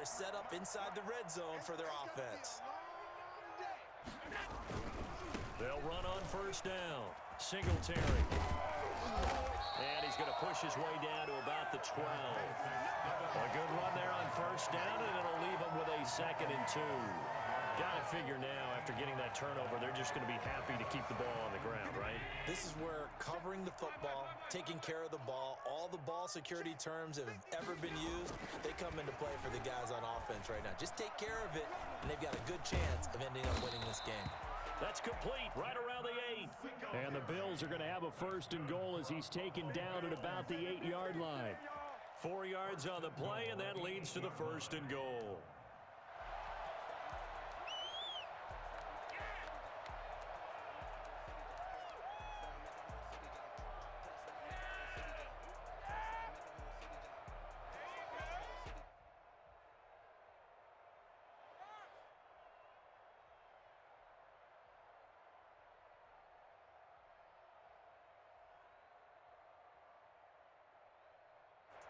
set up inside the red zone for their offense. They'll run on first down. Singletary. And he's going to push his way down to about the 12. A good run there on first down, and it'll leave him with a 2nd and 2. Got to figure now, after getting that turnover, they're just going to be happy to keep the ball on the ground, right? This is where covering the football, taking care of the ball, all the ball security terms that have ever been used, they come into play for the guys on offense right now. Just take care of it, and they've got a good chance of ending up winning this game. That's complete right around the 8. And the Bills are going to have a 1st and goal as he's taken down at about the 8-yard line. 4 yards on the play, and that leads to the 1st and goal.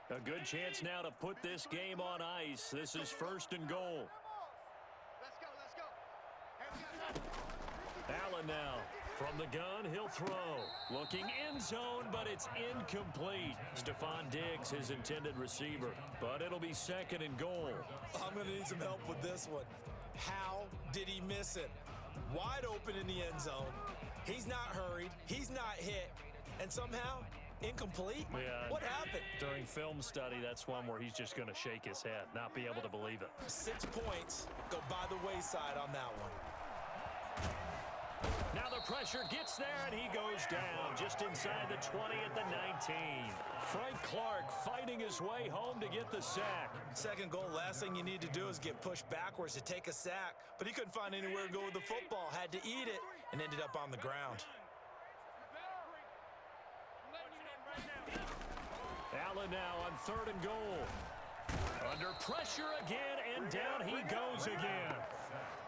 A good chance now to put this game on ice. This is 1st and goal. Let's go. Allen now from the gun. He'll throw. Looking end zone, but it's incomplete. Stephon Diggs, his intended receiver. But it'll be 2nd and goal. I'm going to need some help with this one. How did he miss it? Wide open in the end zone. He's not hurried. He's not hit. And somehow, incomplete? Yeah. What happened? During film study, that's one where he's just going to shake his head, not be able to believe it. 6 points go by the wayside on that one. Now the pressure gets there, and he goes down just inside the 20 at the 19. Frank Clark fighting his way home to get the sack. 2nd goal, last thing you need to do is get pushed backwards to take a sack. But he couldn't find anywhere to go with the football, had to eat it, and ended up on the ground. Allen now on 3rd and goal. Under pressure again, and down he goes again.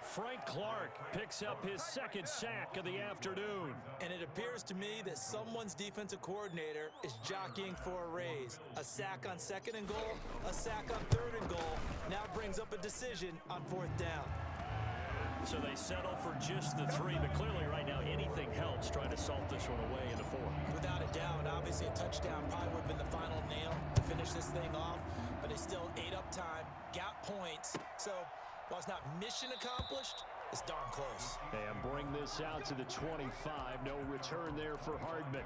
Frank Clark picks up his 2nd sack of the afternoon. And it appears to me that someone's defensive coordinator is jockeying for a raise. A sack on 2nd and goal, a sack on 3rd and goal. Now brings up a decision on 4th down. So they settle for just the 3, but clearly right now anything helps trying to salt this one away in the 4th. Without a doubt, obviously a touchdown probably would have been the final nail to finish this thing off, but they still ate up time, got points. So while it's not mission accomplished, it's darn close. And bring this out to the 25. No return there for Hardman.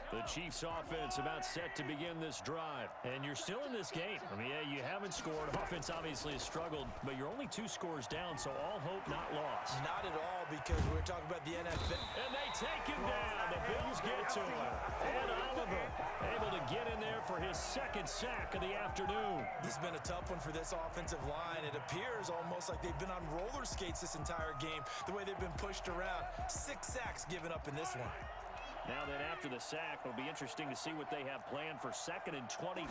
The Chiefs offense about set to begin this drive. And you're still in this game. I mean, yeah, you haven't scored. Offense obviously has struggled, but you're only 2 scores down, so all hope not lost. Not at all, because we're talking about the NFL. And they take him down. The Bills get to him. And Oliver able to get in there for his 2nd sack of the afternoon. This has been a tough one for this offensive line. It appears almost like they've been on roller skates this entire game, the way they've been pushed around. 6 sacks given up in this one. Now then, after the sack, it'll be interesting to see what they have planned for 2nd and 23.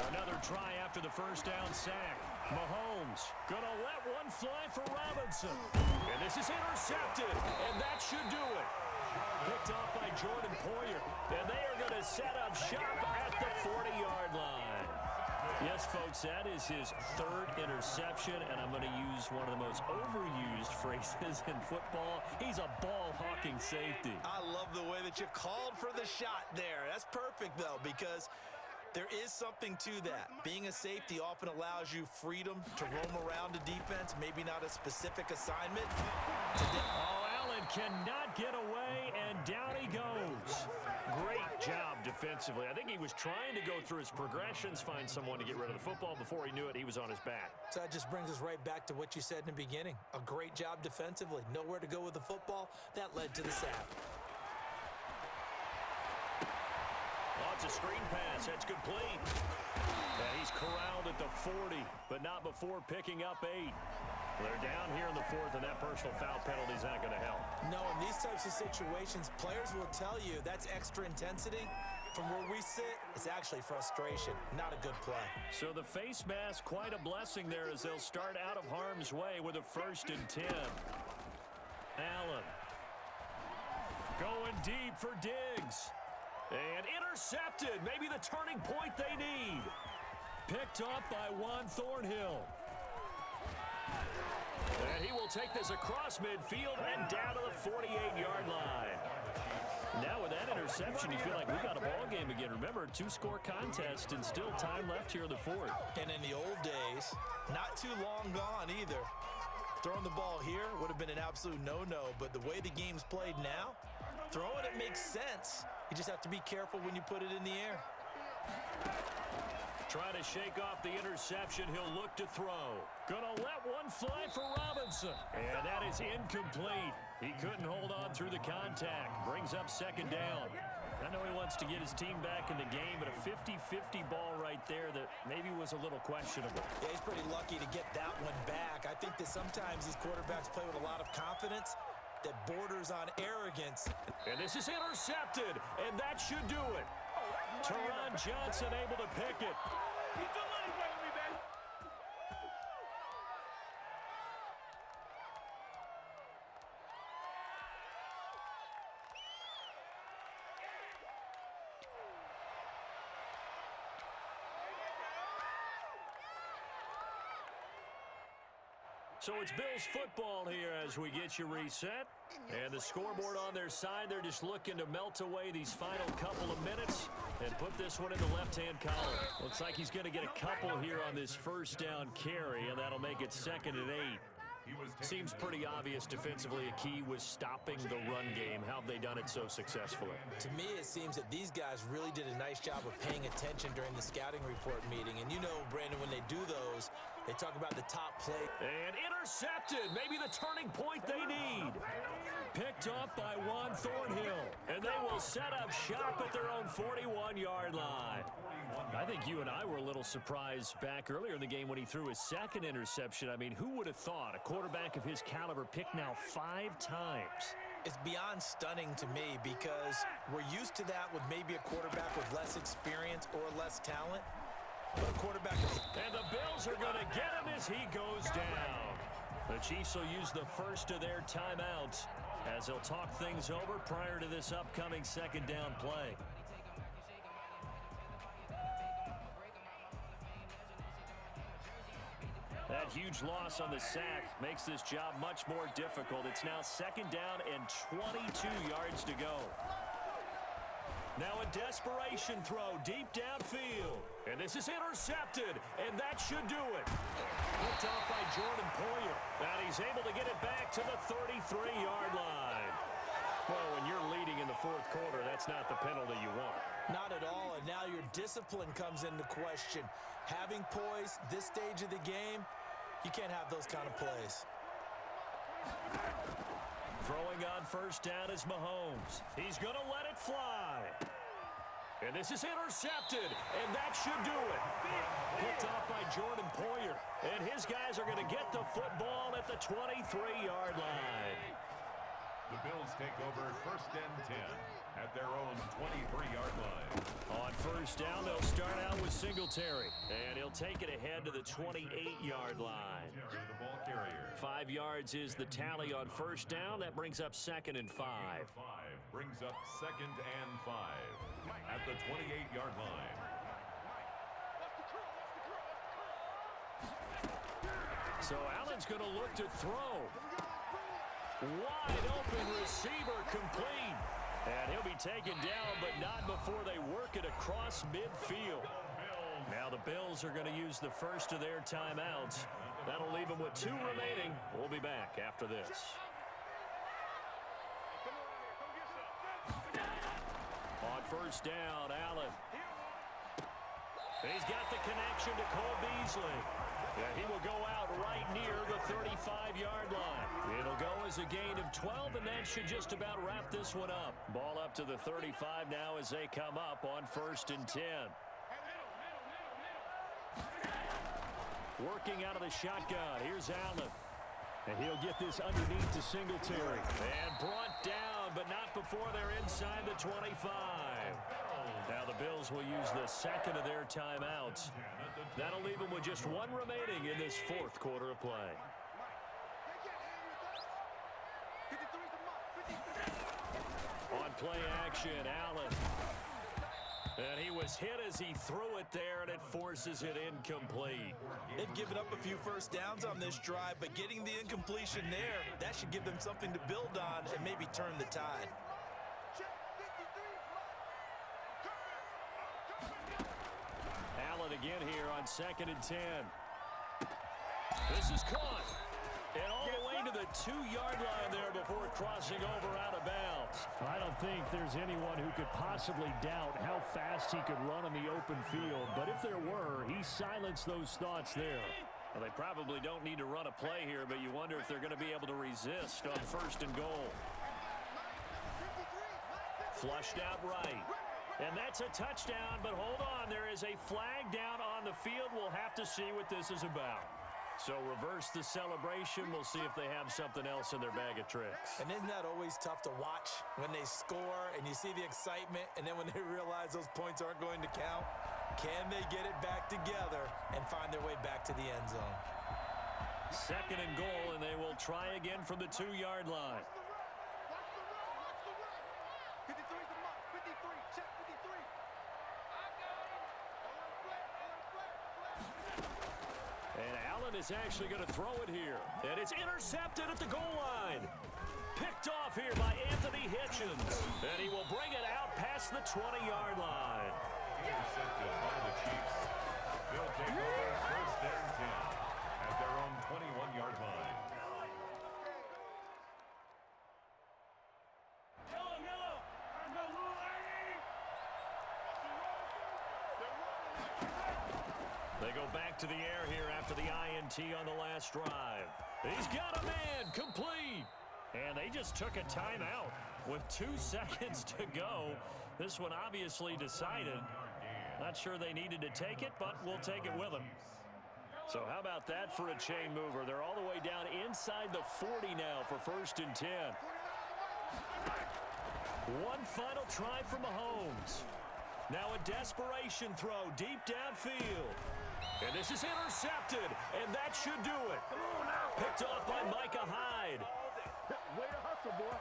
Another try after the 1st down sack. Mahomes gonna let one fly for Robinson. And this is intercepted, and that should do it. Picked off by Jordan Poyer. And they are going to set up shop at the 40-yard line. Yes, folks, that is his 3rd interception, and I'm going to use one of the most overused phrases in football. He's a ball-hawking safety. I love the way that you called for the shot there. That's perfect, though, because there is something to that. Being a safety often allows you freedom to roam around the defense, maybe not a specific assignment. Oh, Allen cannot get away, and down he goes. Great job defensively. I think he was trying to go through his progressions, find someone to get rid of the football. Before he knew it, he was on his back. So that just brings us right back to what you said in the beginning. A great job defensively. Nowhere to go with the football. That led to the sack. Lots of screen pass. That's complete. And he's corralled at the 40, but not before picking up 8. They're down here in the 4th, and that personal foul penalty is not going to help. No, in these types of situations, players will tell you that's extra intensity. From where we sit, it's actually frustration, not a good play. So the face mask, quite a blessing there as they'll start out of harm's way with a 1st and 10. Allen Going deep for Diggs. And intercepted. Maybe the turning point they need. Picked up by Juan Thornhill. And he will take this across midfield and down to the 48-yard line. Now with that interception, you feel like we got a ball game again. Remember, 2-score contest and still time left here in the fourth. And in the old days, not too long gone either. Throwing the ball here would have been an absolute no-no, but the way the game's played now, throwing it makes sense. You just have to be careful when you put it in the air. Trying to shake off the interception. He'll look to throw. Gonna let one fly for Robinson. And that is incomplete. He couldn't hold on through the contact. Brings up second down. I know he wants to get his team back in the game, but a 50-50 ball right there that maybe was a little questionable. Yeah, he's pretty lucky to get that one back. I think that sometimes these quarterbacks play with a lot of confidence that borders on arrogance. And this is intercepted, and that should do it. Teron Johnson able to pick it. So it's Bills football here as we get you reset. And the scoreboard on their side, they're just looking to melt away these final couple of minutes and put this one in the left-hand column. Looks like he's going to get a couple here on this first down carry, and that'll make it 2nd and 8. Seems pretty obvious defensively a key was stopping the run game. How have they done it so successfully? To me, it seems that these guys really did a nice job of paying attention during the scouting report meeting. And you know, Brandon, when they do those, they talk about the top play. And intercepted. Maybe the turning point they need. Picked up by Juan Thornhill. And they will set up shop at their own 41-yard line. I think you and I were a little surprised back earlier in the game when he threw his second interception. I mean, who would have thought a quarterback of his caliber picked now 5 times? It's beyond stunning to me because we're used to that with maybe a quarterback with less experience or less talent. But a quarterback... And the Bills are going to get him as he goes down. The Chiefs will use the first of their timeouts as they'll talk things over prior to this upcoming second down play. That huge loss on the sack makes this job much more difficult. It's now 2nd down and 22 yards to go. Now a desperation throw deep downfield. And this is intercepted, and that should do it. Picked off by Jordan Poyer. And he's able to get it back to the 33-yard line. Well, when you're leading in the fourth quarter, that's not the penalty you want. Not at all, and now your discipline comes into question. Having poise this stage of the game, you can't have those kind of plays. Throwing on first down is Mahomes. He's going to let it fly. And this is intercepted, and that should do it. Picked off by Jordan Poyer. And his guys are going to get the football at the 23-yard line. The Bills take over 1st and 10 at their own 23-yard line. On first down, they'll start out with Singletary. And he'll take it ahead to the 28-yard line. The ball carrier. 5 yards is the tally on first down. That brings up 2nd and 5. Brings up 2nd and 5 at the 28-yard line. So Allen's going to look to throw. Wide open receiver complete. And he'll be taken down, but not before they work it across midfield. Now the Bills are going to use the first of their timeouts. That'll leave them with 2 remaining. We'll be back after this. On first down, Allen. He's got the connection to Cole Beasley. Yeah, he will go out right near the 35-yard line. It'll go as a gain of 12, and that should just about wrap this one up. Ball up to the 35 now as they come up on 1st and 10. Working out of the shotgun. Here's Allen. And he'll get this underneath to Singletary. And brought down, but not before they're inside the 25. Now the Bills will use the 2nd of their timeouts. That'll leave them with just 1 remaining in this 4th quarter of play. On play action, Allen. And he was hit as he threw it there, and it forces it incomplete. They've given up a few first downs on this drive, but getting the incompletion there, that should give them something to build on and maybe turn the tide. Allen again here on 2nd and 10. This is caught. And all the way to the 2-yard line there before crossing over out of bounds. I don't think there's anyone who could possibly doubt how fast he could run on the open field. But if there were, he silenced those thoughts there. Well, they probably don't need to run a play here, but you wonder if they're going to be able to resist on 1st and goal. Flushed out right. And that's a touchdown, but hold on. There is a flag down on the field. We'll have to see what this is about. So reverse the celebration. We'll see if they have something else in their bag of tricks. And isn't that always tough to watch when they score and you see the excitement, and then when they realize those points aren't going to count? Can they get it back together and find their way back to the end zone? 2nd and goal, and they will try again from the 2-yard line. And Allen is actually going to throw it here. And it's intercepted at the goal line. Picked off here by Anthony Hitchens. And he will bring it out past the 20-yard line. Intercepted by the Chiefs. They'll take over 1st and 10 at their own 21-yard line. They go back to the air here after the INT on the last drive. He's got a man, complete. And they just took a timeout with 2 seconds to go. This one obviously decided. Not sure they needed to take it, but we'll take it with them. So how about that for a chain mover? They're all the way down inside the 40 now for 1st and 10. One final try for Mahomes. Now a desperation throw deep downfield. And this is intercepted, and that should do it. Picked off by Micah Hyde. Way to hustle, boy.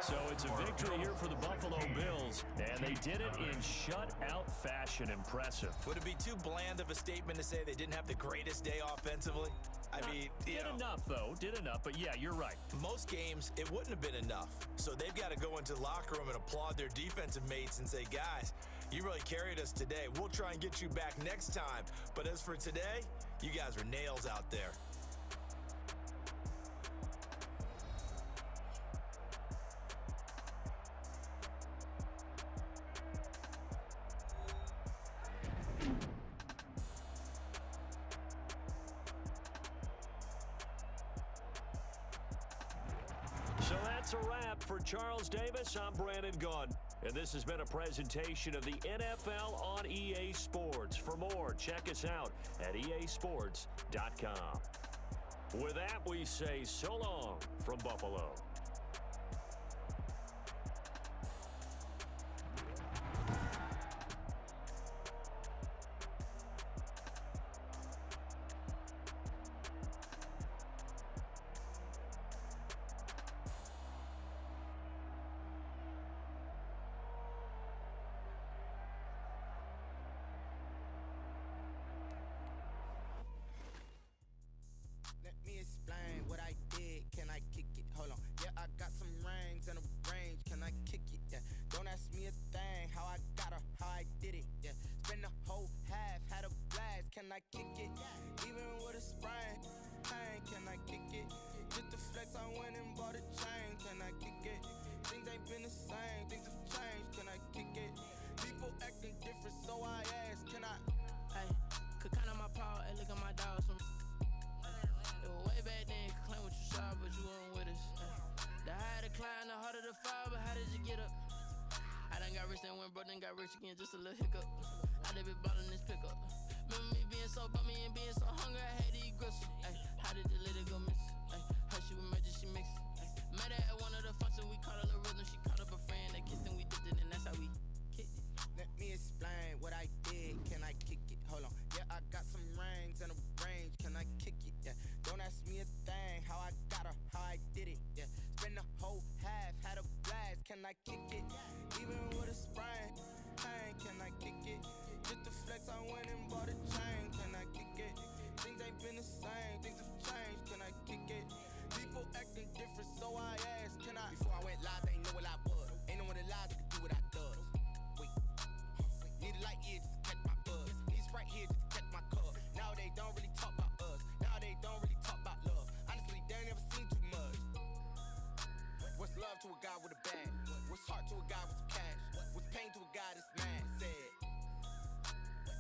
So it's a victory here for the Buffalo Bills, and they did it in shutout fashion. Impressive. Would it be too bland of a statement to say they didn't have the greatest day offensively? I mean, did enough, though. Did enough, but yeah, you're right. Most games, it wouldn't have been enough. So they've got to go into the locker room and applaud their defensive mates and say, guys, you really carried us today. We'll try and get you back next time. But as for today, you guys are nails out there. So that's a wrap for Charles Davis. I'm Brandon Gunn, and this has been a presentation of the NFL on EA Sports. For more, check us out at easports.com. With that, we say so long from Buffalo. Let me explain what I did. Can I kick it? Hold on. Yeah, I got some rings and a range. Can I kick it? Yeah. Don't ask me a thing. How I got her, how I did it. Yeah. Spend the whole half, had a blast. Can I kick it? Even with a sprain. Pain, can I kick it? Just to flex, I went and bought a chain. Can I kick it? Things ain't been the same. Things have changed. Can I kick it? People acting different, so I ask. Can I? Hey, could count on my power and look at my dog. Some it was way back then, could claim what you saw, but you weren't with us. The higher the climb, the harder the fall, but how did you get up? I done got rich and went broke, then got rich again, just a little hiccup. I done been ballin' this pickup. Remember me being so bummy and being so hungry, I had to eat gristle. Ay, how did the lady go miss? Ay, how she was magic, she mixed. Met her at one of the functions, we caught a little rhythm, she caught up a friend, they kissed and we dipped it, and that's how we kicked it. Let me explain what I did. Can I kick it? Hold on. Yeah, I got some rings and a range. Can I kick it? Yeah. Don't ask me a thing. How I got her, been the same, things have changed, can I kick it? People acting different, so I asked, can I? Before I went live, they know what I was. Ain't no one alive that can do what I does. Wait, need a light year just to catch my buzz. Need right here just to catch my cup. Now they don't really talk about us. Now they don't really talk about love. Honestly, they ain't never seen too much. What's love to a guy with a bag? What's heart to a guy with some cash? What's pain to a guy that's mad? Said.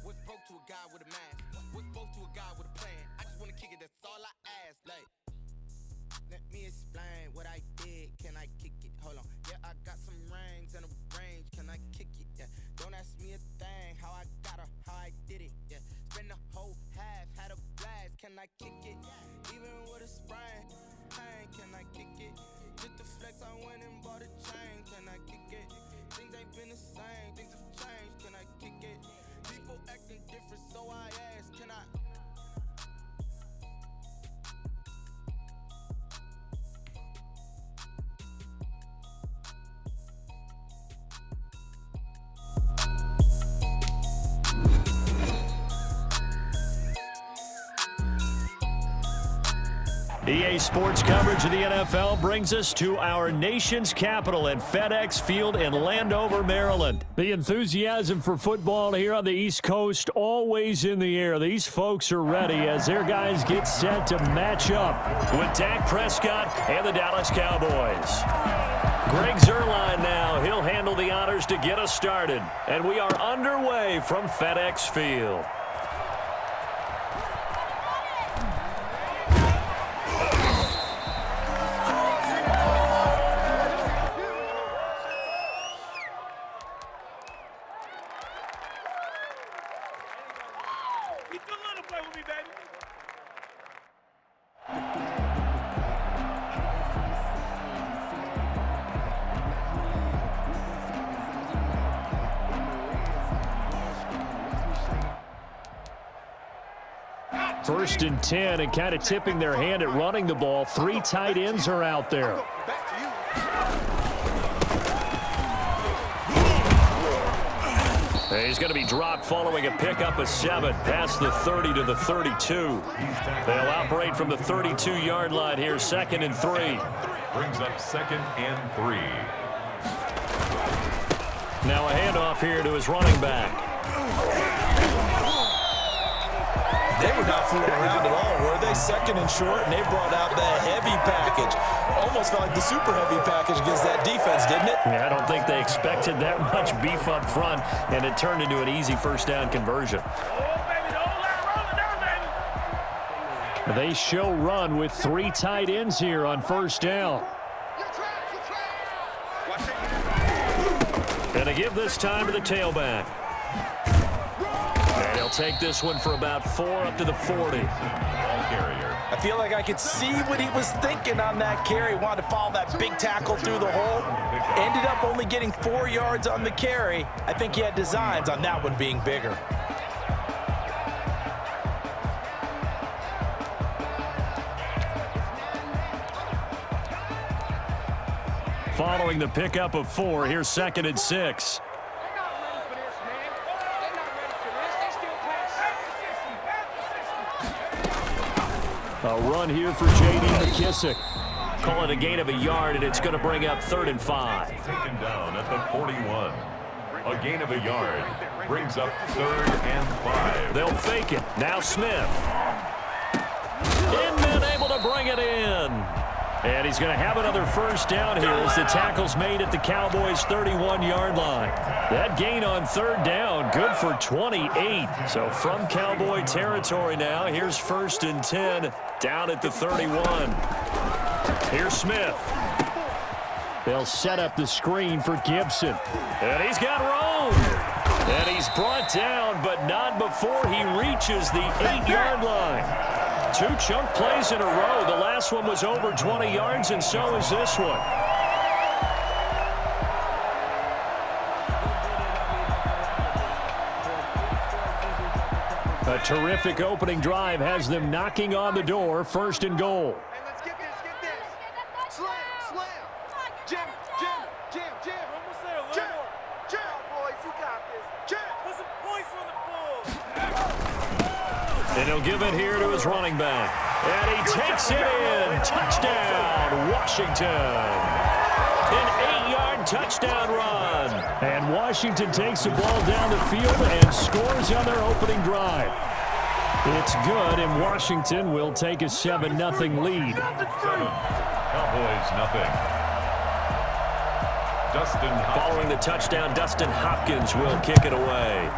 What's broke to a guy with a mask? What's both to a guy with a plan? I just wanna kick it, that's all I ask. Like, let me explain what I did. Can I kick it? Hold on. Yeah, I got some rings and a range. Can I kick it? Yeah. Don't ask me a thing. How I got her, how I did it. Yeah. Spend the whole half, had a blast. Can I kick it? Even with a sprain, pain. Can I kick it? Just the flex, I went and bought a chain. Can I kick it? Things ain't been the same. Things have changed. Can I kick it? People acting different, so I asked, can I? EA Sports coverage of the NFL brings us to our nation's capital at FedEx Field in Landover, Maryland. The enthusiasm for football here on the East Coast always in the air. These folks are ready as their guys get set to match up with Dak Prescott and the Dallas Cowboys. Greg Zuerlein now. He'll handle the honors to get us started. And we are underway from FedEx Field. First and 10, and kind of tipping their hand at running the ball. 3 tight ends are out there. He's going to be dropped following a pickup of 7 past the 30 to the 32. They'll operate from the 32-yard line here, 2nd and 3. Brings up 2nd and 3. Now a handoff here to his running back. They were not fooling around at all, were they? 2nd and short, and they brought out the heavy package. Almost felt like the super heavy package against that defense, didn't it? Yeah, I don't think they expected that much beef up front, and it turned into an easy first down conversion. They show run with 3 tight ends here on first down. And to give this time to the tailback. And he'll take this one for about 4 up to the 40. I feel like I could see what he was thinking on that carry. Wanted to follow that big tackle through the hole. Ended up only getting 4 yards on the carry. I think he had designs on that one being bigger. Following the pickup of 4, here's 2nd and 6. A run here for J.D. McKissick. Call it a gain of a yard, and it's going to bring up 3rd and 5. Taken down at the 41. A gain of a yard brings up 3rd and 5. They'll fake it. Now Smith. Inman able to bring it in. And he's going to have another first down here as the tackle's made at the Cowboys' 31-yard line. That gain on 3rd down, good for 28. So from Cowboy territory now, here's 1st and 10 down at the 31. Here's Smith. They'll set up the screen for Gibson. And he's got room. And he's brought down, but not before he reaches the 8-yard line. 2 chunk plays in a row. The last one was over 20 yards, and so is this one. A terrific opening drive has them knocking on the door. 1st and goal. Hey, let's get this. Slam. Jim. Almost there. Jim, boys, you got this. Jim, put some points on the board. And he'll give it here to his running back. And he takes it in. Touchdown, Washington. An 8-yard touchdown run. And Washington takes the ball down the field and scores on their opening drive. It's good, and Washington will take a 7-0 lead. 7, Cowboys nothing. Dustin Hopkins. Following the touchdown, Dustin Hopkins will kick it away.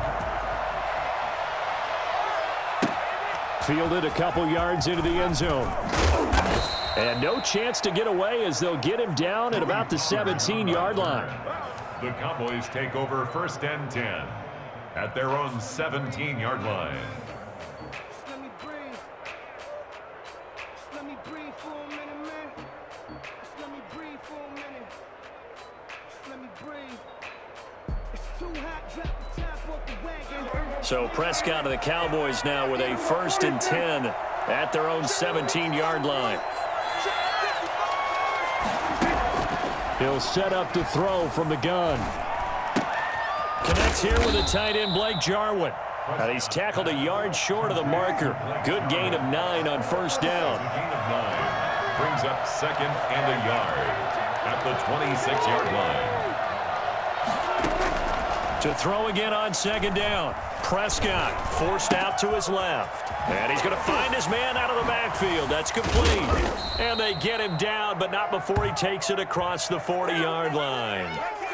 Fielded a couple yards into the end zone. And no chance to get away as they'll get him down at about the 17-yard line. The Cowboys take over 1st and 10 at their own 17-yard line. Let me breathe. Just let me breathe for a minute, man. Just let me breathe for a minute. Just let me breathe. It's too hot, drop the top off the wagon. So Prescott and the Cowboys now with a 1st and 10 at their own 17-yard line. He'll set up to throw from the gun. Connects here with the tight end, Blake Jarwin. And he's tackled a yard short of the marker. Good gain of 9 on 1st down. Gain of 9 brings up 2nd and a yard at the 26-yard line. To throw again on 2nd down. Prescott forced out to his left. And he's going to find his man out of the backfield. That's complete. And they get him down, but not before he takes it across the 40-yard line.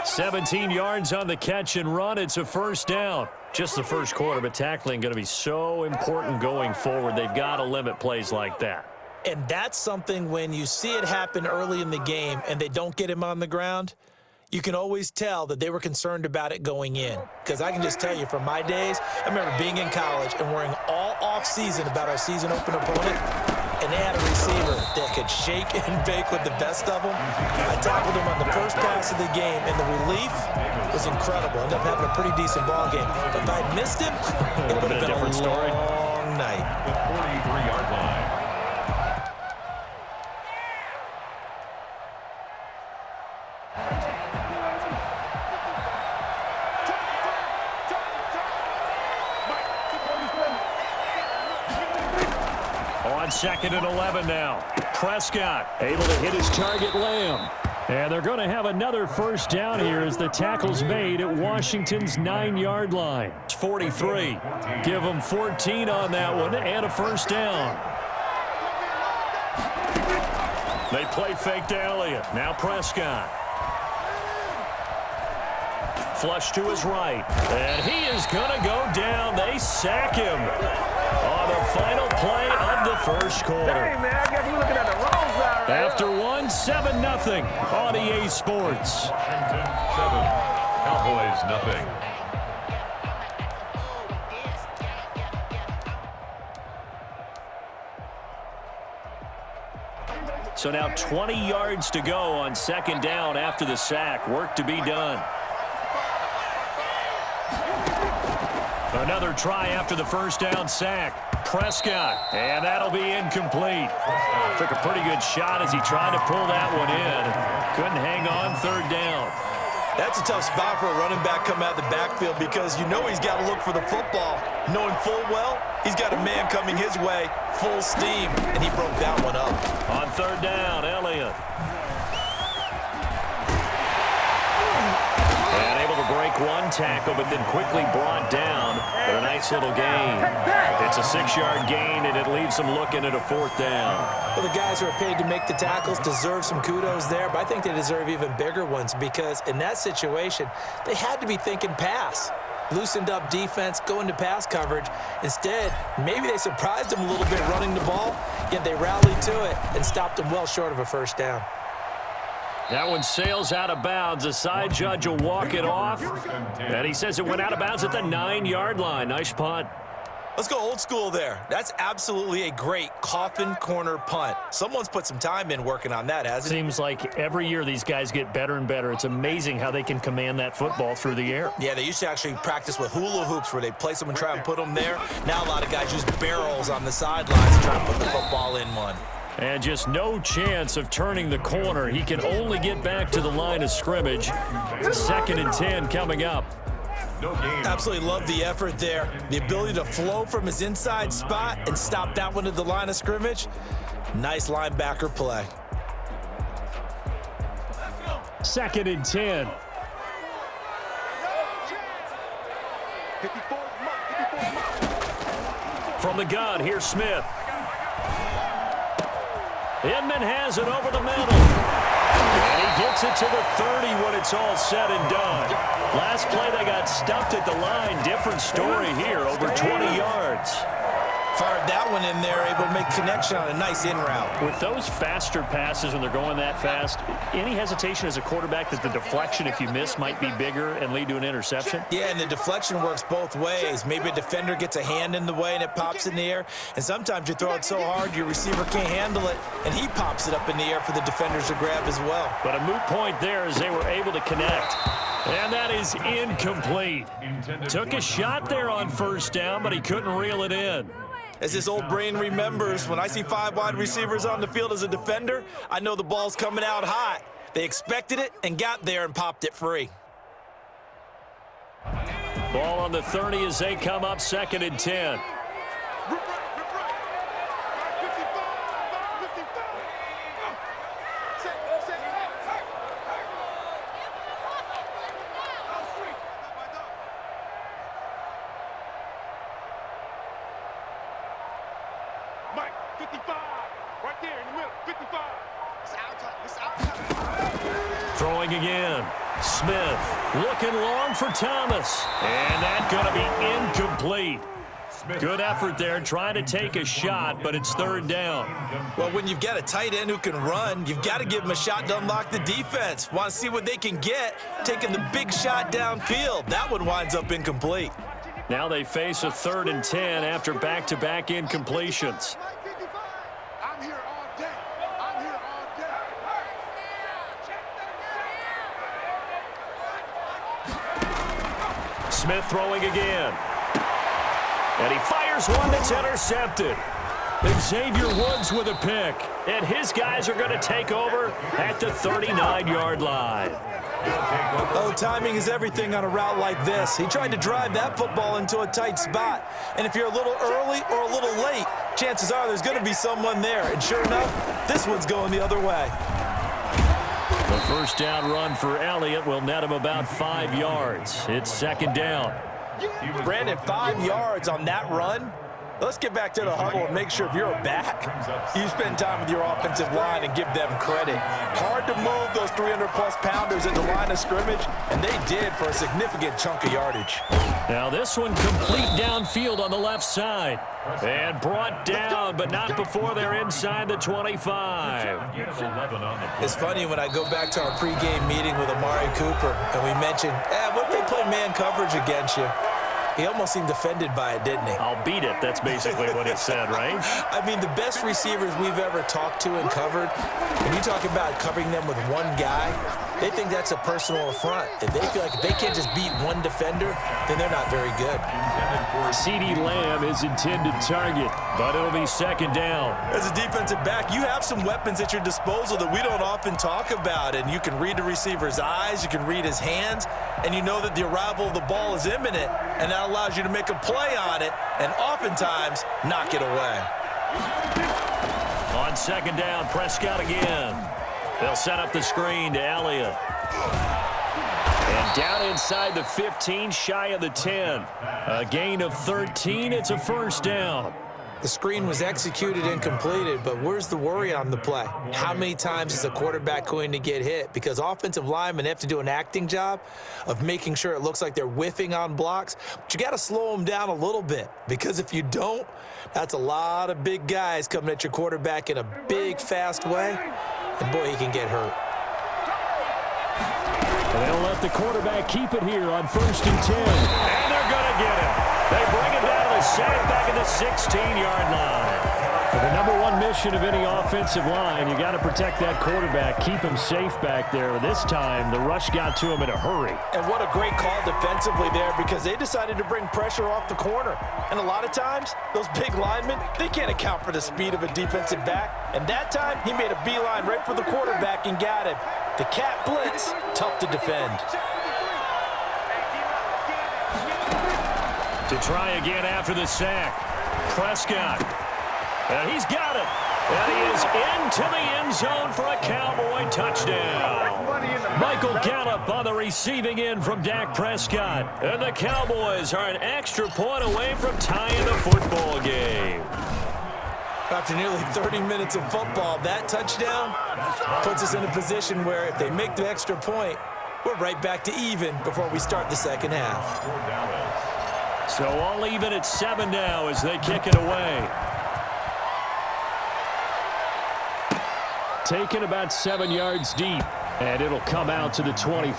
17 yards on the catch and run. It's a 1st down. Just the first quarter, but tackling going to be so important going forward. They've got to limit plays like that. And that's something when you see it happen early in the game and they don't get him on the ground, you can always tell that they were concerned about it going in. Because I can just tell you from my days, I remember being in college and worrying all off-season about our season open opponent, and they had a receiver that could shake and bake with the best of them. I tackled him on the first pass of the game, and the relief was incredible. Ended up having a pretty decent ball game. But if I'd missed him, it would have been a different story. long night. The 43-yard line. On 2nd and 11 now. Prescott able to hit his target, Lamb. And they're going to have another 1st down here as the tackle's made at Washington's 9-yard line. It's 43. Give them 14 on that one and a 1st down. They play fake to Elliott. Now Prescott. Flush to his right. And he is going to go down. They sack him on the final play of the first quarter. Hey, man, I got you looking at the wrong side right After 7-0 on EA Sports. Washington 7, Cowboys nothing. So now 20 yards to go on 2nd down after the sack. Work to be done. Another try after the 1st down sack. Prescott, and that'll be incomplete. Took a pretty good shot as he tried to pull that one in. Couldn't hang on 3rd down. That's a tough spot for a running back coming out of the backfield because you know he's got to look for the football, knowing full well he's got a man coming his way, full steam, and he broke that one up. On 3rd down, Elliott. And able to break one tackle, but then quickly brought down. But a nice little gain. It's a 6-yard gain, and it leaves them looking at a 4th down. Well, the guys who are paid to make the tackles deserve some kudos there, but I think they deserve even bigger ones because in that situation, they had to be thinking pass. Loosened up defense, going to pass coverage. Instead, maybe they surprised them a little bit running the ball, yet they rallied to it and stopped them well short of a 1st down. That one sails out of bounds. The side judge will walk it off. And he says it went out of bounds at the 9-yard line. Nice punt. Let's go old school there. That's absolutely a great coffin corner punt. Someone's put some time in working on that, hasn't it? Seems like every year these guys get better and better. It's amazing how they can command that football through the air. Yeah, they used to actually practice with hula hoops where they place them and try and put them there. Now a lot of guys use barrels on the sidelines to try and put the football in one. And just no chance of turning the corner. He can only get back to the line of scrimmage. 2nd and 10 coming up. No gain. Absolutely love the effort there. The ability to flow from his inside spot and stop that one at the line of scrimmage. Nice linebacker play. 2nd and 10. From the gun, here's Smith. Inman has it over the middle. And he gets it to the 30 when it's all said and done. Last play, they got stuffed at the line. Different story here, over 20 yards. Fired that one in there, able to make connection on a nice in route. With those faster passes when they're going that fast, any hesitation as a quarterback that the deflection, if you miss, might be bigger and lead to an interception? Yeah, and the deflection works both ways. Maybe a defender gets a hand in the way and it pops in the air. And sometimes you throw it so hard your receiver can't handle it, and he pops it up in the air for the defenders to grab as well. But a moot point there as they were able to connect. And that is incomplete. Took a shot there on 1st down, but he couldn't reel it in. As this old brain remembers, when I see 5 wide receivers on the field as a defender, I know the ball's coming out hot. They expected it and got there and popped it free. Ball on the 30 as they come up 2nd and 10. Throwing again. Smith looking long for Thomas. And that's going to be incomplete. Good effort there trying to take a shot, but it's 3rd down. Well, when you've got a tight end who can run, you've got to give him a shot to unlock the defense. Want to see what they can get, taking the big shot downfield. That one winds up incomplete. Now they face a 3rd and 10 after back-to-back incompletions. Smith throwing again. And he fires one that's intercepted. Xavier Woods with a pick. And his guys are going to take over at the 39-yard line. Oh, timing is everything on a route like this. He tried to drive that football into a tight spot. And if you're a little early or a little late, chances are there's going to be someone there. And sure enough, this one's going the other way. The 1st down run for Elliott will net him about 5 yards. It's 2nd down. Brandon, 5 yards on that run. Let's get back to the huddle and make sure if you're a back, you spend time with your offensive line and give them credit. Hard to move those 300-plus pounders at the line of scrimmage, and they did for a significant chunk of yardage. Now this one complete downfield on the left side. And brought down, but not before they're inside the 25. It's funny when I go back to our pregame meeting with Amari Cooper, and we mentioned, what if they play man coverage against you? He almost seemed offended by it, didn't he? I'll beat it. That's basically what he said, right? I mean, the best receivers we've ever talked to and covered, when you talk about covering them with one guy, they think that's a personal affront. If they feel like if they can't just beat one defender, then they're not very good. CeeDee Lamb is intended target, but it'll be 2nd down. As a defensive back, you have some weapons at your disposal that we don't often talk about, and you can read the receiver's eyes, you can read his hands, and you know that the arrival of the ball is imminent, and that allows you to make a play on it and oftentimes knock it away. On 2nd down, Prescott again. They'll set up the screen to Elliott. And down inside the 15, shy of the 10. A gain of 13, it's a 1st down. The screen was executed and completed, but where's the worry on the play? How many times is a quarterback going to get hit? Because offensive linemen have to do an acting job of making sure it looks like they're whiffing on blocks. But you got to slow them down a little bit, because if you don't, that's a lot of big guys coming at your quarterback in a big, fast way. And boy, he can get hurt. And they'll let the quarterback keep it here on 1st and 10. And they're going to get it. They bring it down to the sack back at the 16-yard line. For the #1 mission of any offensive line, you got to protect that quarterback, keep him safe back there. This time, the rush got to him in a hurry. And what a great call defensively there, because they decided to bring pressure off the corner. And a lot of times, those big linemen, they can't account for the speed of a defensive back. And that time, he made a beeline right for the quarterback and got him. The cat blitz, tough to defend. To try again after the sack. Prescott. And he's got it. And he is into the end zone for a Cowboy touchdown. Michael Gallup on the receiving end from Dak Prescott. And the Cowboys are an extra point away from tying the football game. After nearly 30 minutes of football, that touchdown puts us in a position where if they make the extra point, we're right back to even before we start the second half. So all even at 7 now as they kick it away. Taken about 7 yards deep, and it'll come out to the 20.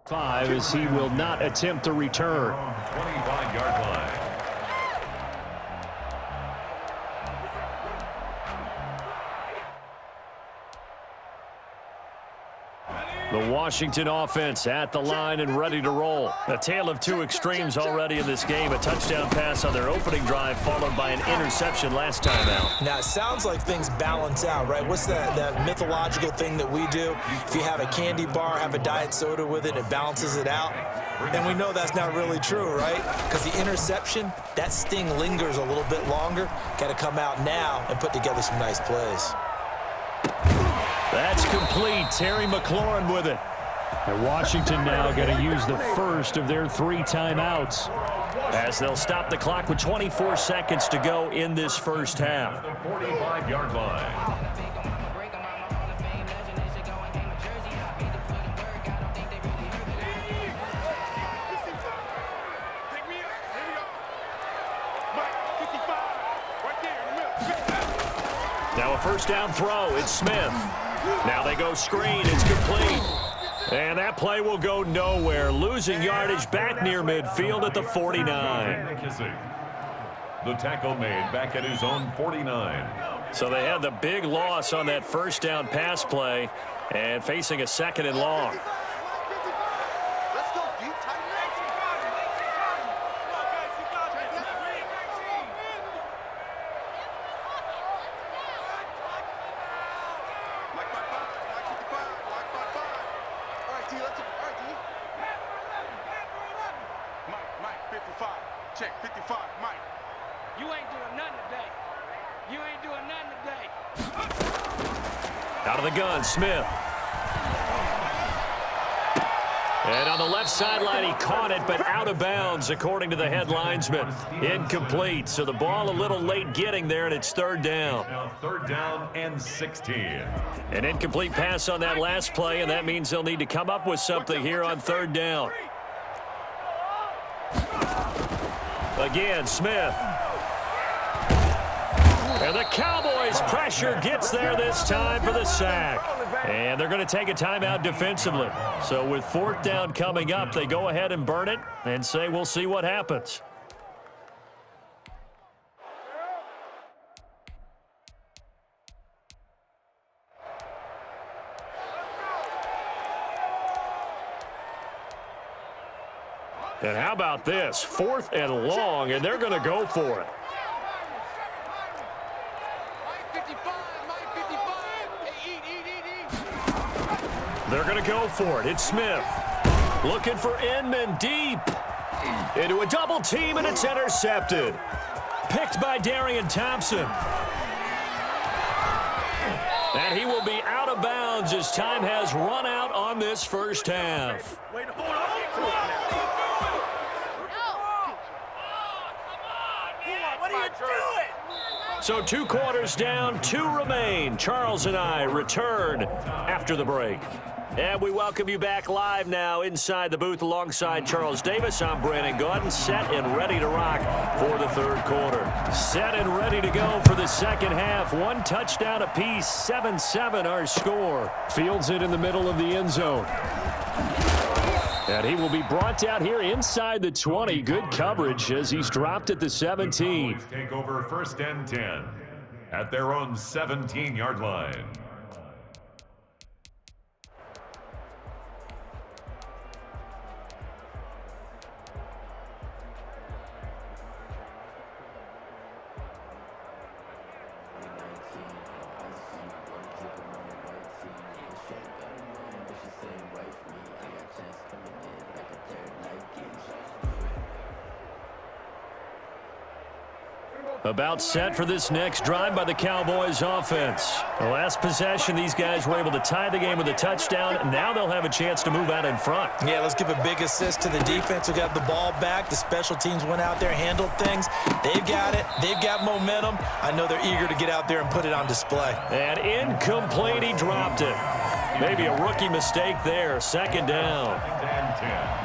Five as he will not attempt to return. 25-yard line. The Washington offense at the line and ready to roll. A tale of two extremes already in this game. A touchdown pass on their opening drive followed by an interception last time out. Now, it sounds like things balance out, right? What's that mythological thing that we do? If you have a candy bar, have a diet soda with it, it balances it out. And we know that's not really true, right? Because the interception, that sting lingers a little bit longer. Got to come out now and put together some nice plays. That's complete. Terry McLaurin with it. And Washington now going to use the first of their 3 timeouts as they'll stop the clock with 24 seconds to go in this first half. The 45-yard line. Now a first down throw. It's Smith. Now they go screen. It's complete. And that play will go nowhere. Losing yardage back near midfield at the 49. The tackle made back at his own 49. So they had the big loss on that first down pass play and facing a 2nd and long. Check 55, Mike. You ain't doing nothing today. You ain't doing nothing today. Out of the gun, Smith. And on the left sideline, he caught it, but out of bounds, according to the head linesman. Incomplete, so the ball a little late getting there, and it's 3rd down. Now 3rd down and 16. An incomplete pass on that last play, and that means they'll need to come up with something here on 3rd down. Again, Smith. And the Cowboys' pressure gets there this time for the sack. And they're going to take a timeout defensively. So with 4th down coming up, they go ahead and burn it and say we'll see what happens. And how about this? 4th and long, and they're going to go for it. They're going to go for it. It's Smith. Looking for Inman deep. Into a double team, and it's intercepted. Picked by Darian Thompson. And he will be out of bounds as time has run out on this first half. Wait, hold on. What are you doing? So 2 quarters down, 2 remain. Charles and I return after the break. And we welcome you back live now inside the booth alongside Charles Davis. I'm Brandon Gordon, set and ready to rock for the 3rd quarter. Set and ready to go for the 2nd half. 1 touchdown apiece, 7-7 our score. Fields it in the middle of the end zone. And he will be brought down here inside the 20. Good coverage as he's dropped at the 17. Take over 1st and 10 at their own 17-yard line. About set for this next drive by the Cowboys offense. The last possession, these guys were able to tie the game with a touchdown. Now they'll have a chance to move out in front. Yeah, let's give a big assist to the defense who got the ball back. The special teams went out there, handled things. They've got it. They've got momentum. I know they're eager to get out there and put it on display. And incomplete, he dropped it. Maybe a rookie mistake there. 2nd down. 2nd and 10.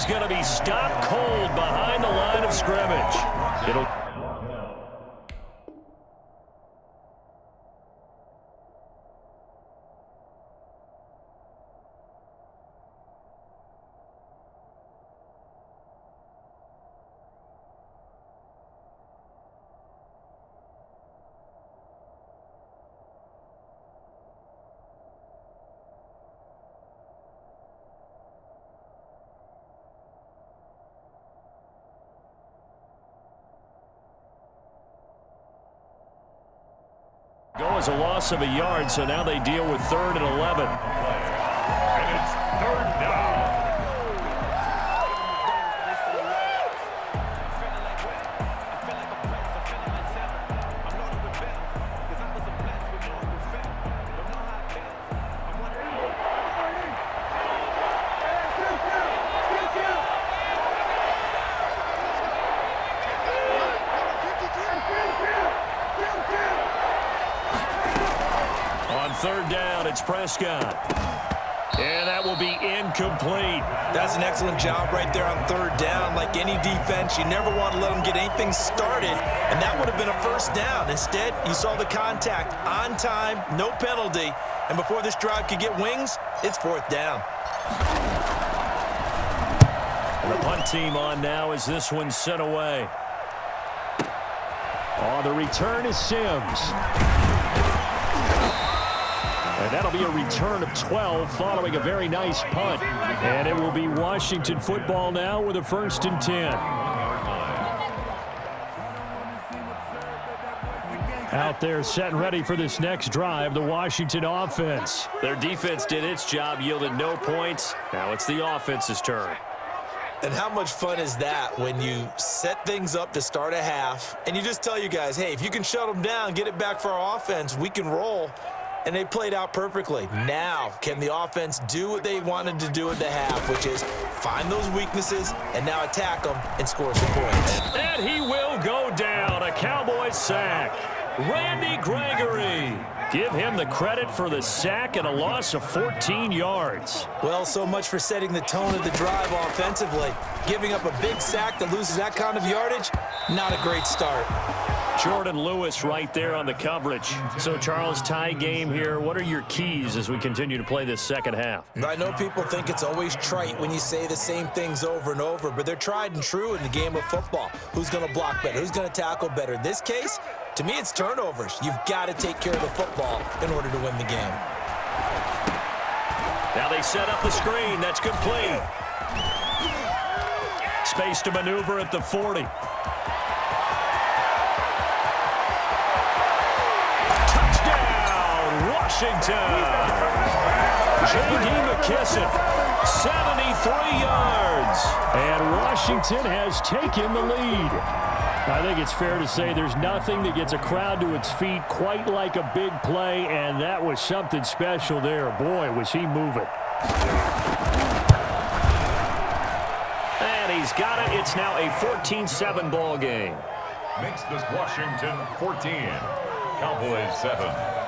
Going to be stopped cold behind the line of scrimmage. Go as a loss of a yard, so now they deal with 3rd and 11. And it's 3rd down. On 3rd down, it's Prescott. And that will be incomplete. That's an excellent job right there on 3rd down. Like any defense, you never want to let them get anything started, and that would have been a 1st down. Instead, you saw the contact on time, no penalty, and before this drive could get wings, it's 4th down. And the punt team on now as this one's sent away. Oh, the return is Sims. And that'll be a return of 12 following a very nice punt. And it will be Washington football now with a 1st and 10. Out there set and ready for this next drive, the Washington offense. Their defense did its job, yielded no points. Now it's the offense's turn. And how much fun is that when you set things up to start a half, and you just tell you guys, hey, if you can shut them down, get it back for our offense, we can roll. And they played out perfectly. Now, can the offense do what they wanted to do at the half, which is find those weaknesses and now attack them and score some points? And he will go down. A Cowboys sack. Randy Gregory. Give him the credit for the sack and a loss of 14 yards. Well, so much for setting the tone of the drive offensively. Giving up a big sack that loses that kind of yardage, not a great start. Jordan Lewis right there on the coverage. So, Charles, tie game here. What are your keys as we continue to play this second half? I know people think it's always trite when you say the same things over and over, but they're tried and true in the game of football. Who's going to block better? Who's going to tackle better? In this case, to me, it's turnovers. You've got to take care of the football in order to win the game. Now they set up the screen. That's complete. Space to maneuver at the 40. Washington. J.D. McKissick, 73 yards. And Washington has taken the lead. I think it's fair to say there's nothing that gets a crowd to its feet quite like a big play, and that was something special there. Boy, was he moving. he's got it. It's now a 14-7 ball game. Makes this Washington 14. Cowboys 7.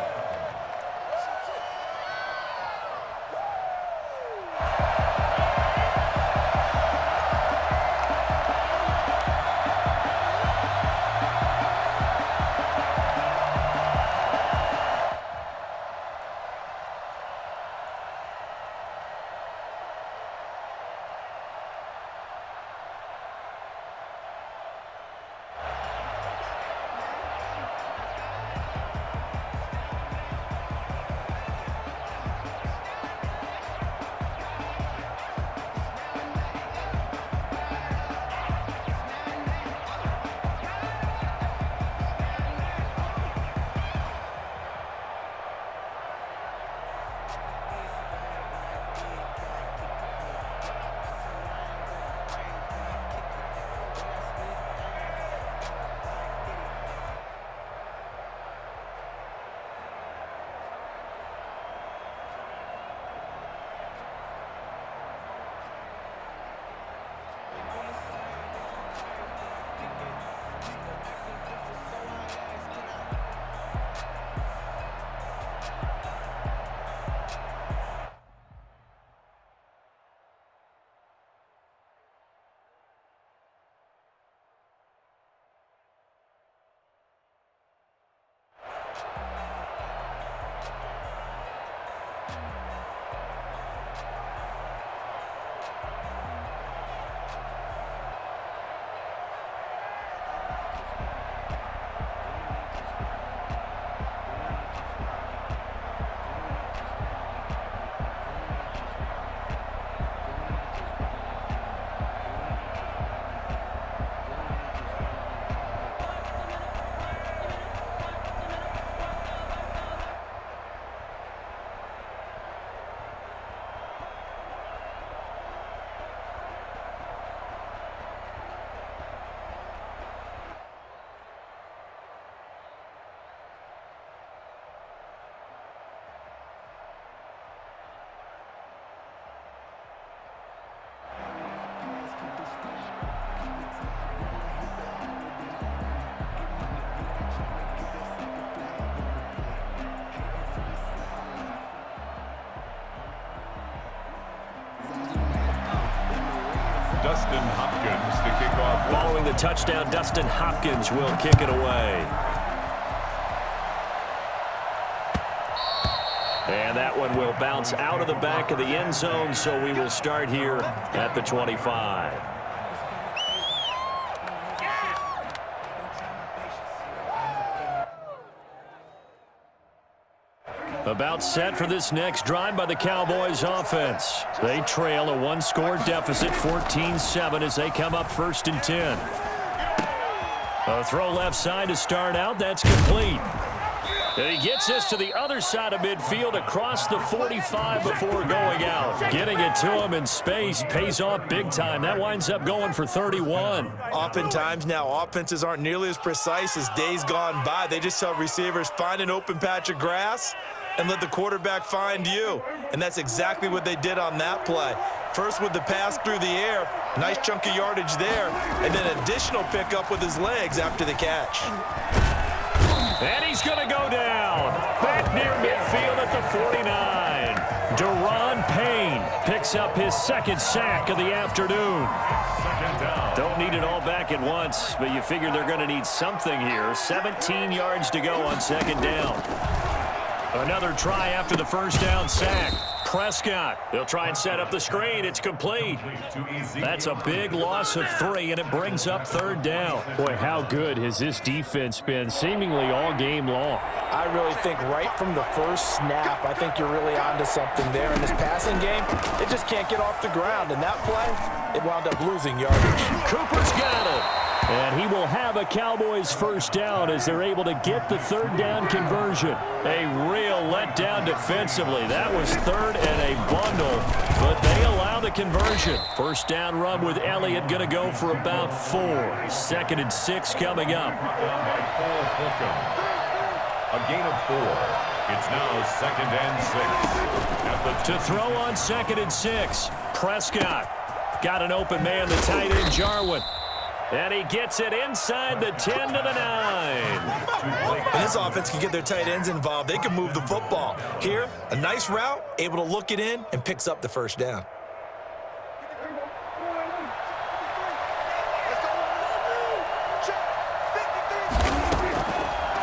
Dustin Hopkins to kick off. Following the touchdown, Dustin Hopkins will kick it away. And that one will bounce out of the back of the end zone, so we will start here at the 25. About set for this next drive by the Cowboys offense. They trail a one-score deficit, 14-7, as they come up 1st and 10. A throw left side to start out. That's complete. And he gets this to the other side of midfield across the 45 before going out. Getting it to him in space pays off big time. That winds up going for 31. Oftentimes now, offenses aren't nearly as precise as days gone by. They just tell receivers, find an open patch of grass and let the quarterback find you. And that's exactly what they did on that play. First with the pass through the air, nice chunk of yardage there, and then additional pickup with his legs after the catch. And he's going to go down. Back near midfield at the 49. Deron Payne picks up his second sack of the afternoon. Don't need it all back at once, but you figure they're going to need something here. 17 yards to go on second down. Another try after the first down sack. Prescott, they'll try and set up the screen. It's complete. That's a big loss of 3, and it brings up 3rd down. Boy, how good has this defense been seemingly all game long? I really think right from the first snap, I think you're really onto something there. In this passing game, it just can't get off the ground. And that play, it wound up losing yardage. Cooper's got it. And he will have a Cowboys first down as they're able to get the 3rd down conversion. A real letdown defensively. That was 3rd and a bundle, but they allow the conversion. First down run with Elliott going to go for about 4. 2nd and 6 coming up. A gain of 4. It's now 2nd and 6. To throw on 2nd and 6, Prescott. Got an open man, the tight end, Jarwin. And he gets it inside the 10 to the 9. When this offense can get their tight ends involved, they can move the football. Here, a nice route, able to look it in, and picks up the first down.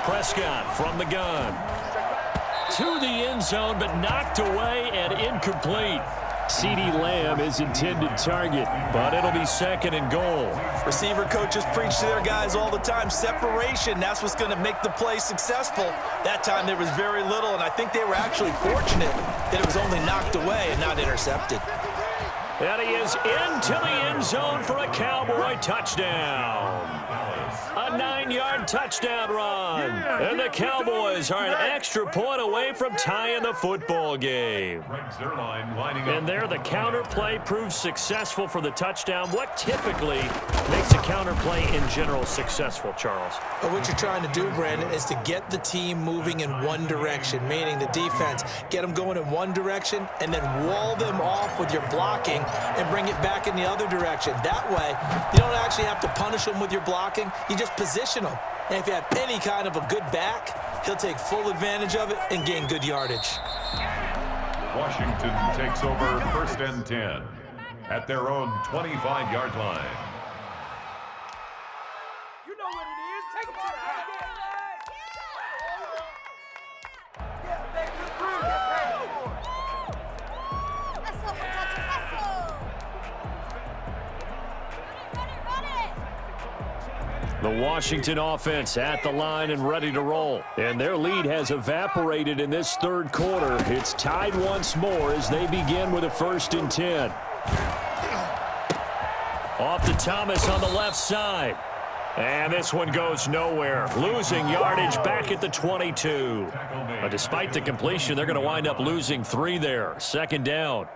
Prescott from the gun. To the end zone, but knocked away and incomplete. CeeDee Lamb is intended target, but it'll be second and goal. Receiver coaches preach to their guys all the time. Separation, that's what's going to make the play successful. That time there was very little, and I think they were actually fortunate that it was only knocked away and not intercepted. And he is into the end zone for a Cowboy touchdown. A 9-yard touchdown run. And the Cowboys are an extra point away from tying the football game. And there the counter play proves successful for the touchdown. What typically makes a counter play in general successful, Charles? But what you're trying to do, Brandon, is to get the team moving in one direction, meaning the defense, get them going in one direction and then wall them off with your blocking and bring it back in the other direction. That way, you don't actually have to punish them with your blocking. You just position them. And if you have any kind of a good back, he'll take full advantage of it and gain good yardage. Washington takes over 1st and 10 at their own 25-yard line. You know what it is. Take it to the house. Yeah, baby, just bring it. The Washington offense at the line and ready to roll. And their lead has evaporated in this third quarter. It's tied once more as they begin with a 1st and 10. Off to Thomas on the left side. And this one goes nowhere. Losing yardage back at the 22. But despite the completion, they're going to wind up losing 3 there. 2nd down.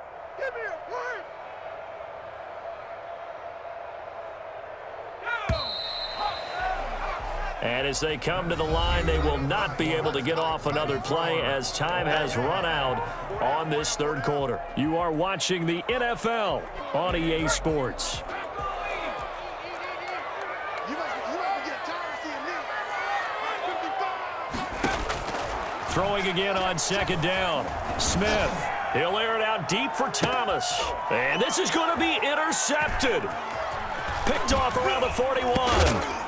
And as they come to the line, they will not be able to get off another play as time has run out on this third quarter. You are watching the NFL on EA Sports. Throwing again on 2nd down. Smith. He'll air it out deep for Thomas. And this is going to be intercepted. Picked off around the 41.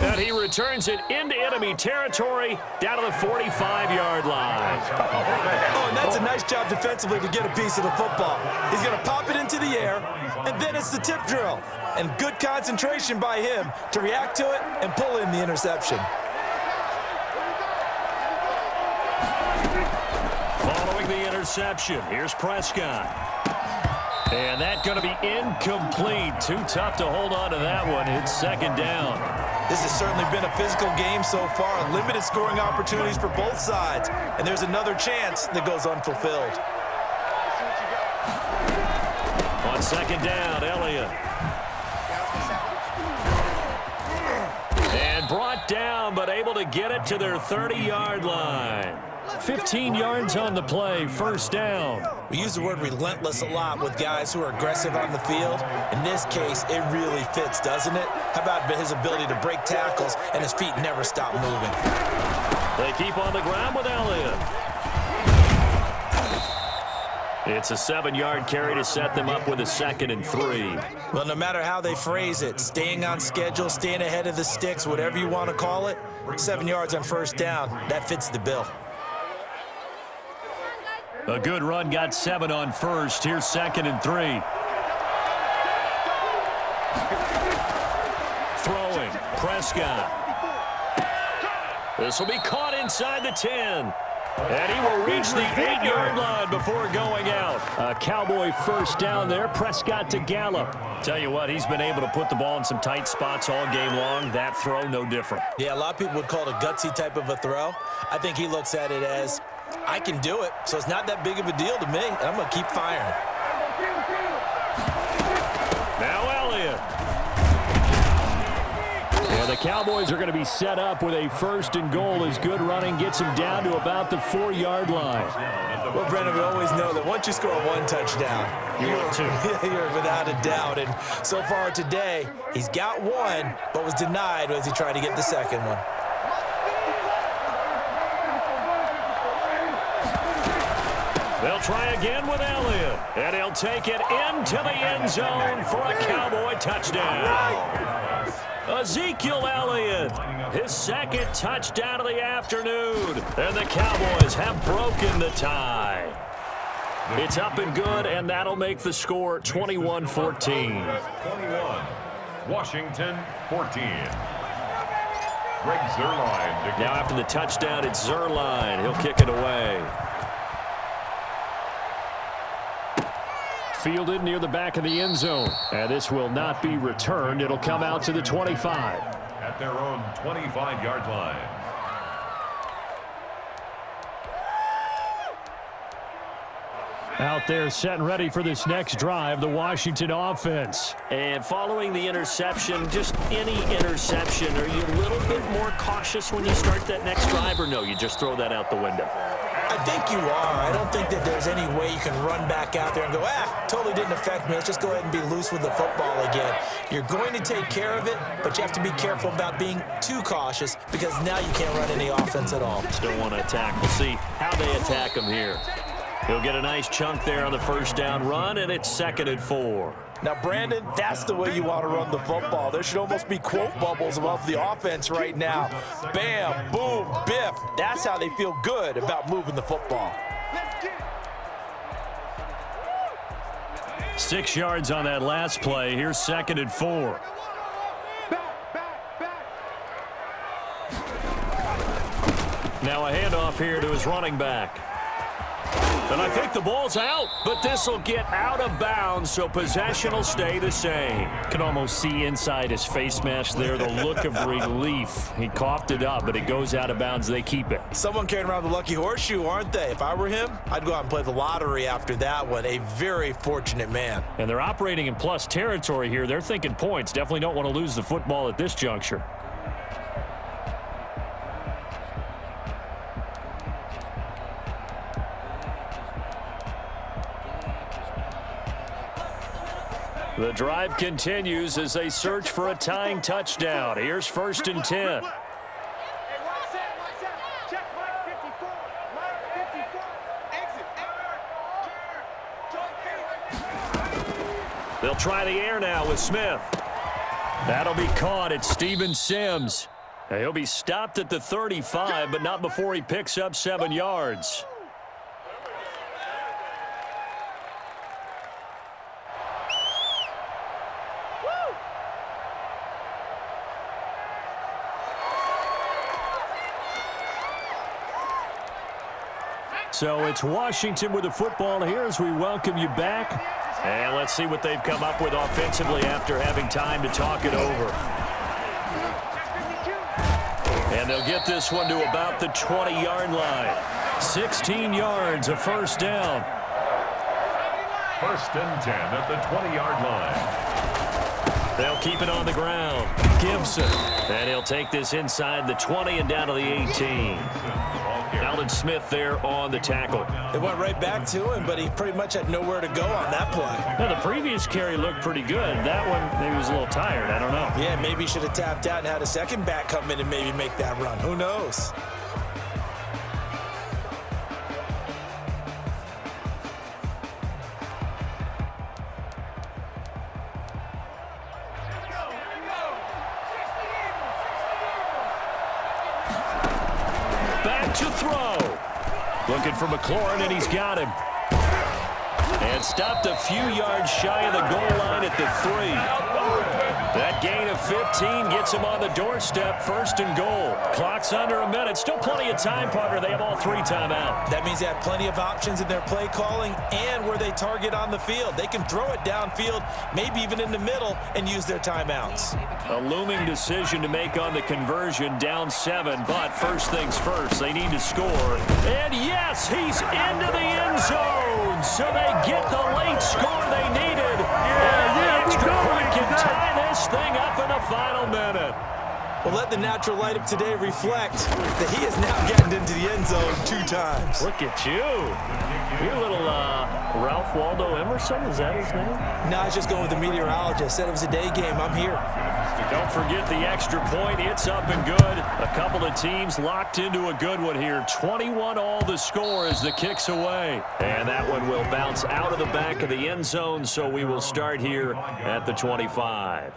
And he returns it into enemy territory down to the 45-yard line. Oh, and that's a nice job defensively to get a piece of the football. He's going to pop it into the air, and then it's the tip drill. And good concentration by him to react to it and pull in the interception. Following the interception, here's Prescott. And that's going to be incomplete. Too tough to hold on to that one. It's 2nd down. This has certainly been a physical game so far. Limited scoring opportunities for both sides. And there's another chance that goes unfulfilled. On 2nd down, Elliott. And brought down, but able to get it to their 30-yard line. 15 yards on the play, 1st down. We use the word relentless a lot with guys who are aggressive on the field. In this case, it really fits, doesn't it? How about his ability to break tackles and his feet never stop moving? They keep on the ground with Elliott. It's a 7-yard carry to set them up with a 2nd and 3. Well, no matter how they phrase it, staying on schedule, staying ahead of the sticks, whatever you want to call it, 7 yards on 1st down, that fits the bill. A good run got 7 on 1st. Here's 2nd and 3. Throwing. Prescott. This will be caught inside the 10. And he will reach the 8-yard line before going out. A Cowboy 1st down there. Prescott to Gallup. Tell you what, he's been able to put the ball in some tight spots all game long. That throw, no different. Yeah, a lot of people would call it a gutsy type of a throw. I think he looks at it as, I can do it, so it's not that big of a deal to me, and I'm going to keep firing. Now Elliott. And And the Cowboys are going to be set up with a 1st and goal as good running gets them down to about the 4-yard line. Well, Brendan, we always know that once you score one touchdown, you're without a doubt. And so far today, he's got one, but was denied as he tried to get the second one. They'll try again with Elliott, and he'll take it into the end zone for a Cowboy touchdown. Ezekiel Elliott, his 2nd touchdown of the afternoon, and the Cowboys have broken the tie. It's up and good, and that'll make the score 21-14. 21, Washington 14. Greg Zuerlein. Now after the touchdown, it's Zuerlein. He'll kick it away. Fielded near the back of the end zone. And this will not be returned. It'll come out to the 25. At their own 25-yard line. Out there set and ready for this next drive, the Washington offense. And following the interception, just any interception, are you a little bit more cautious when you start that next drive, or no, you just throw that out the window? I think you are. I don't think that there's any way you can run back out there and go, totally didn't affect me. Let's just go ahead and be loose with the football again. You're going to take care of it, but you have to be careful about being too cautious because now you can't run any offense at all. Still want to attack. We'll see how they attack him here. He'll get a nice chunk there on the 1st down run, and it's 2nd and 4. Now, Brandon, that's the way you want to run the football. There should almost be quote bubbles above the offense right now. Bam, boom, biff. That's how they feel good about moving the football. 6 yards on that last play. Here's 2nd and 4. Now a handoff here to his running back. And I think the ball's out, but this will get out of bounds, so possession will stay the same. Can almost see inside his face mask there the look of relief. He coughed it up, but it goes out of bounds. They keep it. Someone carrying around the lucky horseshoe, aren't they? If I were him, I'd go out and play the lottery after that one. A very fortunate man. And they're operating in plus territory here. They're thinking points. Definitely don't want to lose the football at this juncture. The drive continues as they search for a tying touchdown. Here's 1st and 10. They'll try the air now with Smith. That'll be caught at Steven Sims. He'll be stopped at the 35, but not before he picks up 7 yards. So it's Washington with the football here as we welcome you back. And let's see what they've come up with offensively after having time to talk it over. And they'll get this one to about the 20-yard line. 16 yards, a 1st down. 1st and 10 at the 20-yard line. They'll keep it on the ground. Gibson. And he'll take this inside the 20 and down to the 18. Alden Smith there on the tackle. It went right back to him, but he pretty much had nowhere to go on that play. Now, the previous carry looked pretty good. That one, maybe was a little tired. I don't know. Yeah, maybe he should have tapped out and had a second back come in and maybe make that run. Who knows? Back to throw. Looking for McLaurin, and he's got him. And stopped a few yards shy of the goal line at the 3. That gain of 15 gets him on the doorstep, 1st and goal. Clock's under a minute. Still plenty of time, partner. They have all 3 timeouts. That means they have plenty of options in their play calling and where they target on the field. They can throw it downfield, maybe even in the middle, and use their timeouts. A looming decision to make on the conversion, down 7, but first things first, they need to score. And yes, he's into the end zone, so they get the late score they needed. And the extra point can tie this thing up in the final minute. Well, let the natural light of today reflect that he has now gotten into the end zone 2 times. Look at you. You're a little Ralph Waldo Emerson, is that his name? No, I was just going with the meteorologist. Said it was a day game. I'm here. Don't forget the extra point. It's up and good. A couple of teams locked into a good one here. 21 all the score as the kick's away. And that one will bounce out of the back of the end zone, so we will start here at the 25.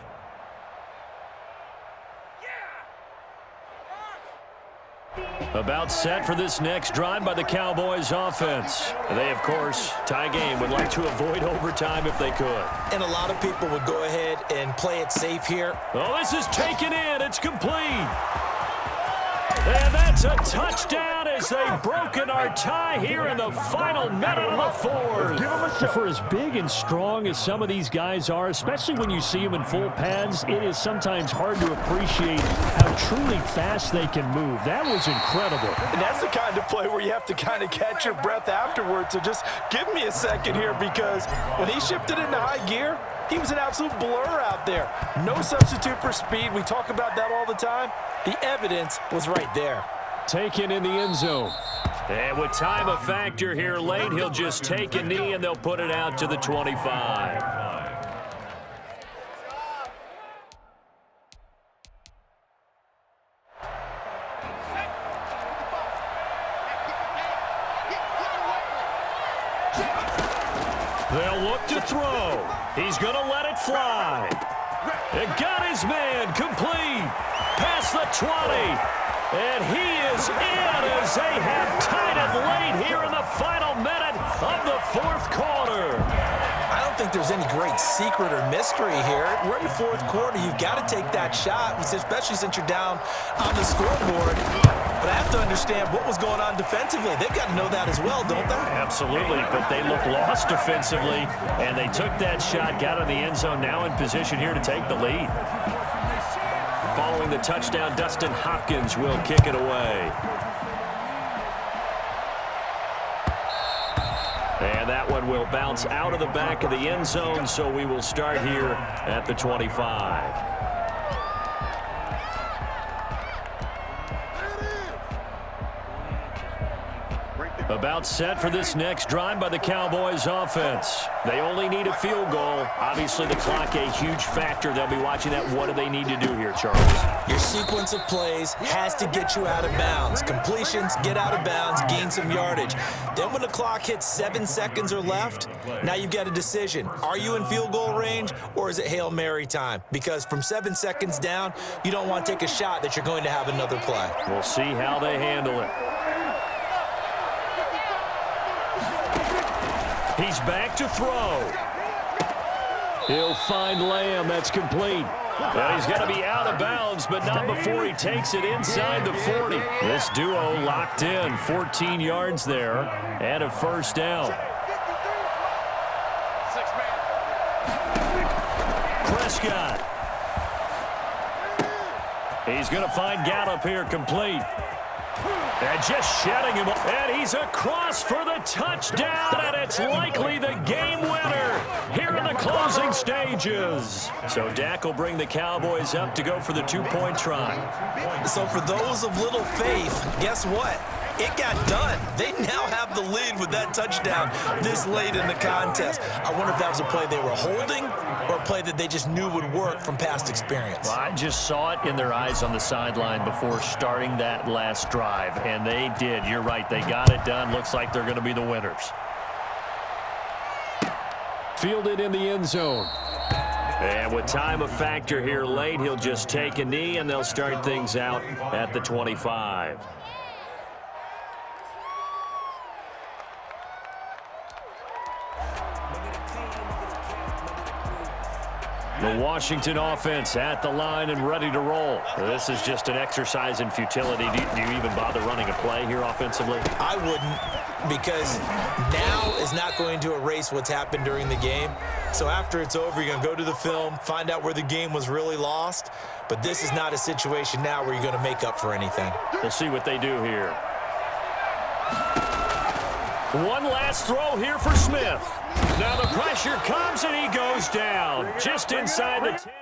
About set for this next drive by the Cowboys offense. They, of course, tie game, would like to avoid overtime if they could. And a lot of people would go ahead and play it safe here. Oh, this is taken in. It's complete. And that's a touchdown as they've broken our tie here in the final minute of the fourth. For as big and strong as some of these guys are, especially when you see them in full pads, it is sometimes hard to appreciate how truly fast they can move. That was incredible. And that's the kind of play where you have to kind of catch your breath afterwards. So just give me a second here, because when he shifted into high gear, he was an absolute blur out there. No substitute for speed. We talk about that all the time. The evidence was right there. Taken in the end zone. And with time a factor here late, he'll just take a knee and they'll put it out to the 25. They'll look to throw. He's going to let it fly. It got his man complete. Past the 20. And he is in as they have tied it late here in the final minute of the fourth quarter. I don't think there's any great secret or mystery here. We're in the fourth quarter. You've got to take that shot, especially since you're down on the scoreboard. But I have to understand what was going on defensively. They've got to know that as well, don't they? Absolutely, but they look lost defensively, and they took that shot, got in the end zone, now in position here to take the lead. Following the touchdown, Dustin Hopkins will kick it away. And that one will bounce out of the back of the end zone, so we will start here at the 25. About set for this next drive by the Cowboys offense. They only need a field goal. Obviously, the clock a huge factor. They'll be watching that. What do they need to do here, Charles? Your sequence of plays has to get you out of bounds. Completions, get out of bounds, gain some yardage. Then when the clock hits 7 seconds or left, now you've got a decision. Are you in field goal range, or is it Hail Mary time? Because from 7 seconds down, you don't want to take a shot that you're going to have another play. We'll see how they handle it. He's back to throw. He'll find Lamb. That's complete. And he's going to be out of bounds, but not before he takes it inside the 40. This duo locked in. 14 yards there and a first down. Prescott. He's going to find Gallup here complete. And just shedding him. And he's across for the touchdown, and it's likely the game winner here in the closing stages. So Dak will bring the Cowboys up to go for the 2-point try. So for those of little faith, guess what? It got done. They now have the lead with that touchdown this late in the contest. I wonder if that was a play they were holding or a play that they just knew would work from past experience. Well, I just saw it in their eyes on the sideline before starting that last drive, and they did. You're right. They got it done. Looks like they're going to be the winners. Fielded in the end zone. And with time a factor here late, he'll just take a knee, and they'll start things out at the 25. The Washington offense at the line and ready to roll. This is just an exercise in futility. Do you even bother running a play here offensively? I wouldn't, because now is not going to erase what's happened during the game. So after it's over, you're going to go to the film, find out where the game was really lost. But this is not a situation now where you're going to make up for anything. We'll see what they do here. One last throw here for Smith. Now the pressure comes and he goes down just inside the 10.